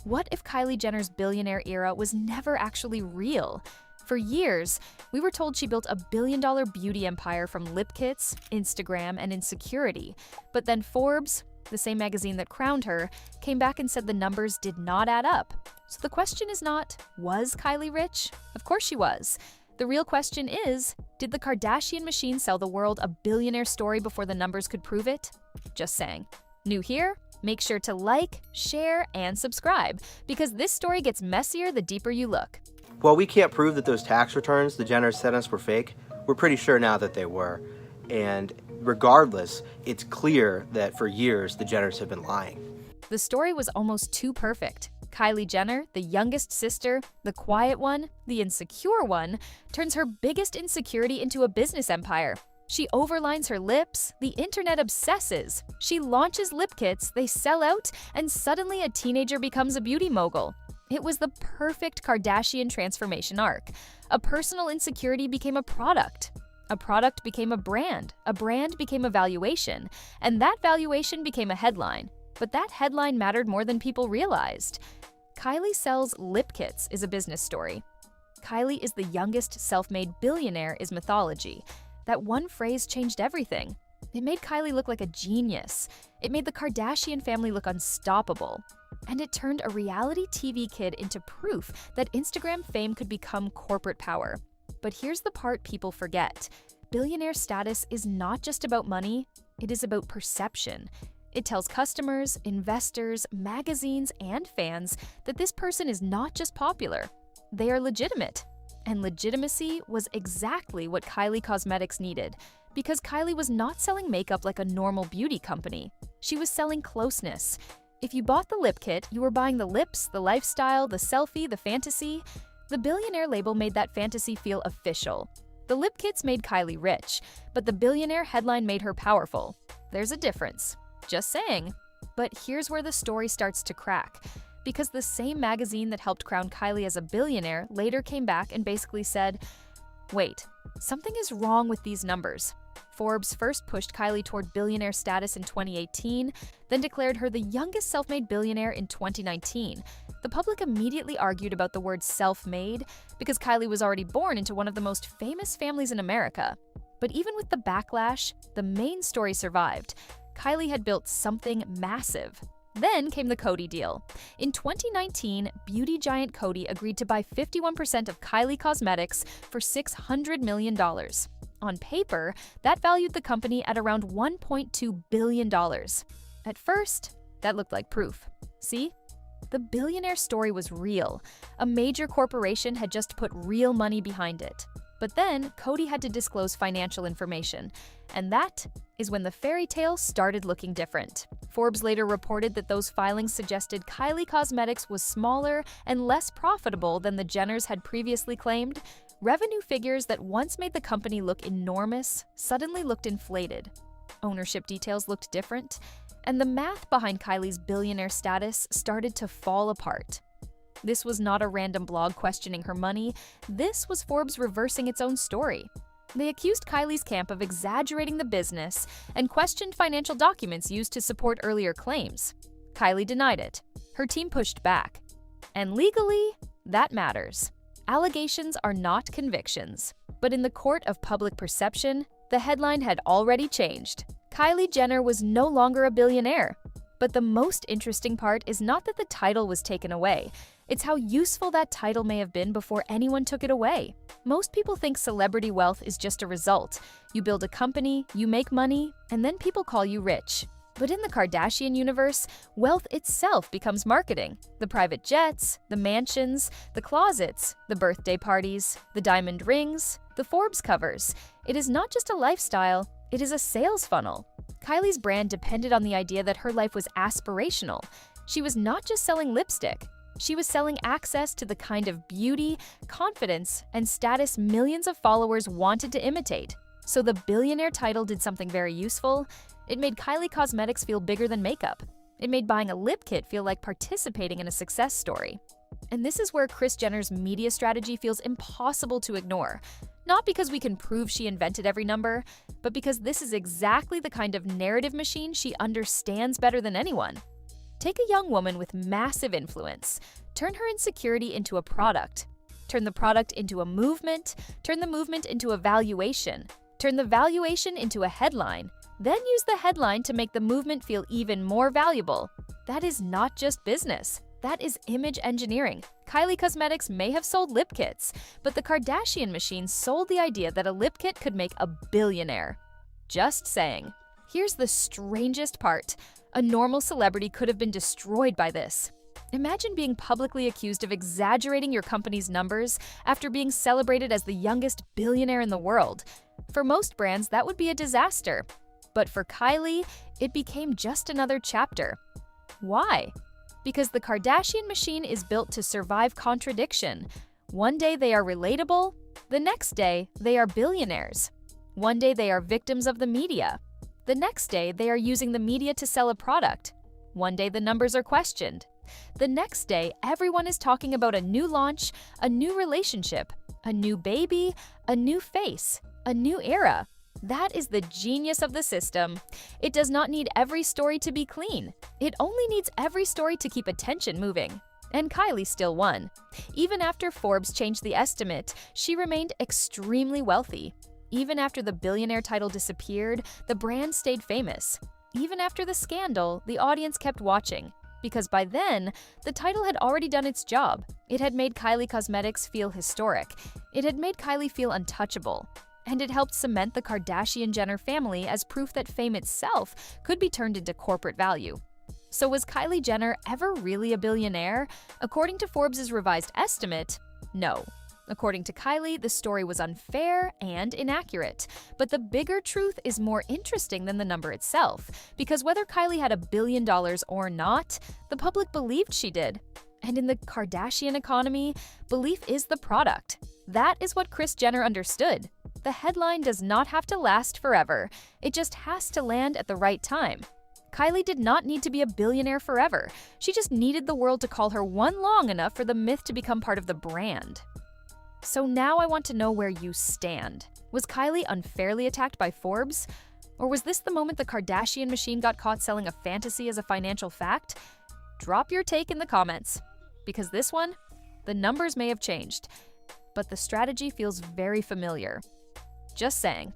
What if Kylie Jenner's billionaire era was never actually real? For years, we were told she built a billion-dollar beauty empire from lip kits, Instagram, and insecurity. But then Forbes, the same magazine that crowned her, came back and said the numbers did not add up. So the question is not, was Kylie rich? Of course she was. The real question is, did the Kardashian machine sell the world a billionaire story before the numbers could prove it? Just saying. New here? Make sure to like, share, and subscribe, because this story gets messier the deeper you look. While we can't prove that those tax returns the Jenners sent us were fake, we're pretty sure now that they were. And regardless, it's clear that for years the Jenners have been lying. The story was almost too perfect. Kylie Jenner, the youngest sister, the quiet one, the insecure one, turns her biggest insecurity into a business empire. She overlines her lips, the internet obsesses. She launches lip kits, they sell out, and suddenly a teenager becomes a beauty mogul. It was the perfect Kardashian transformation arc. A personal insecurity became a product became a brand became a valuation, and that valuation became a headline. But that headline mattered more than people realized. Kylie sells lip kits is a business story. Kylie is the youngest self-made billionaire is mythology. That one phrase changed everything. It made Kylie look like a genius. It made the Kardashian family look unstoppable. And it turned a reality TV kid into proof that Instagram fame could become corporate power. But here's the part people forget. Billionaire status is not just about money, it is about perception. It tells customers, investors, magazines, and fans that this person is not just popular, they are legitimate. And legitimacy was exactly what Kylie Cosmetics needed, because Kylie was not selling makeup like a normal beauty company. She was selling closeness. If you bought the lip kit, you were buying the lips, the lifestyle, the selfie, the fantasy. The billionaire label made that fantasy feel official. The lip kits made Kylie rich, but the billionaire headline made her powerful. There's a difference. Just saying. But here's where the story starts to crack. Because the same magazine that helped crown Kylie as a billionaire later came back and basically said, wait, something is wrong with these numbers. Forbes first pushed Kylie toward billionaire status in 2018, then declared her the youngest self-made billionaire in 2019. The public immediately argued about the word self-made because Kylie was already born into one of the most famous families in America. But even with the backlash, the main story survived. Kylie had built something massive. Then came the Coty deal. In 2019, beauty giant Coty agreed to buy 51% of Kylie Cosmetics for $600 million. On paper, that valued the company at around $1.2 billion. At first, that looked like proof. See? The billionaire story was real. A major corporation had just put real money behind it. But then, Coty had to disclose financial information. And that is when the fairy tale started looking different. Forbes later reported that those filings suggested Kylie Cosmetics was smaller and less profitable than the Jenners had previously claimed. Revenue figures that once made the company look enormous suddenly looked inflated. Ownership details looked different, and the math behind Kylie's billionaire status started to fall apart. This was not a random blog questioning her money. This was Forbes reversing its own story. They accused Kylie's camp of exaggerating the business and questioned financial documents used to support earlier claims. Kylie denied it. Her team pushed back. And legally, that matters. Allegations are not convictions. But in the court of public perception, the headline had already changed. Kylie Jenner was no longer a billionaire. But the most interesting part is not that the title was taken away. It's how useful that title may have been before anyone took it away. Most people think celebrity wealth is just a result. You build a company, you make money, and then people call you rich. But in the Kardashian universe, wealth itself becomes marketing. The private jets, the mansions, the closets, the birthday parties, the diamond rings, the Forbes covers. It is not just a lifestyle, it is a sales funnel. Kylie's brand depended on the idea that her life was aspirational. She was not just selling lipstick. She was selling access to the kind of beauty, confidence, and status millions of followers wanted to imitate. So the billionaire title did something very useful. It made Kylie Cosmetics feel bigger than makeup. It made buying a lip kit feel like participating in a success story. And this is where Kris Jenner's media strategy feels impossible to ignore. Not because we can prove she invented every number, but because this is exactly the kind of narrative machine she understands better than anyone. Take a young woman with massive influence, turn her insecurity into a product, turn the product into a movement, turn the movement into a valuation, turn the valuation into a headline, then use the headline to make the movement feel even more valuable. That is not just business. That is image engineering. Kylie Cosmetics may have sold lip kits, but the Kardashian machine sold the idea that a lip kit could make a billionaire. Just saying. Here's the strangest part. A normal celebrity could have been destroyed by this. Imagine being publicly accused of exaggerating your company's numbers after being celebrated as the youngest billionaire in the world. For most brands, that would be a disaster. But for Kylie, it became just another chapter. Why? Because the Kardashian machine is built to survive contradiction. One day they are relatable, the next day they are billionaires. One day they are victims of the media. The next day they are using the media to sell a product. One day the numbers are questioned. The next day everyone is talking about a new launch, a new relationship, a new baby, a new face, a new era. That is the genius of the system. It does not need every story to be clean. It only needs every story to keep attention moving. And Kylie still won. Even after Forbes changed the estimate, she remained extremely wealthy. Even after the billionaire title disappeared, the brand stayed famous. Even after the scandal, the audience kept watching. Because by then, the title had already done its job. It had made Kylie Cosmetics feel historic. It had made Kylie feel untouchable. And it helped cement the Kardashian-Jenner family as proof that fame itself could be turned into corporate value. So was Kylie Jenner ever really a billionaire? According to Forbes' revised estimate, no. According to Kylie, the story was unfair and inaccurate. But the bigger truth is more interesting than the number itself, because whether Kylie had $1 billion or not, the public believed she did. And in the Kardashian economy, belief is the product. That is what Kris Jenner understood. The headline does not have to last forever. It just has to land at the right time. Kylie did not need to be a billionaire forever. She just needed the world to call her one long enough for the myth to become part of the brand. So now I want to know where you stand. Was Kylie unfairly attacked by Forbes? Or was this the moment the Kardashian machine got caught selling a fantasy as a financial fact? Drop your take in the comments. Because this one, the numbers may have changed, but the strategy feels very familiar. Just saying.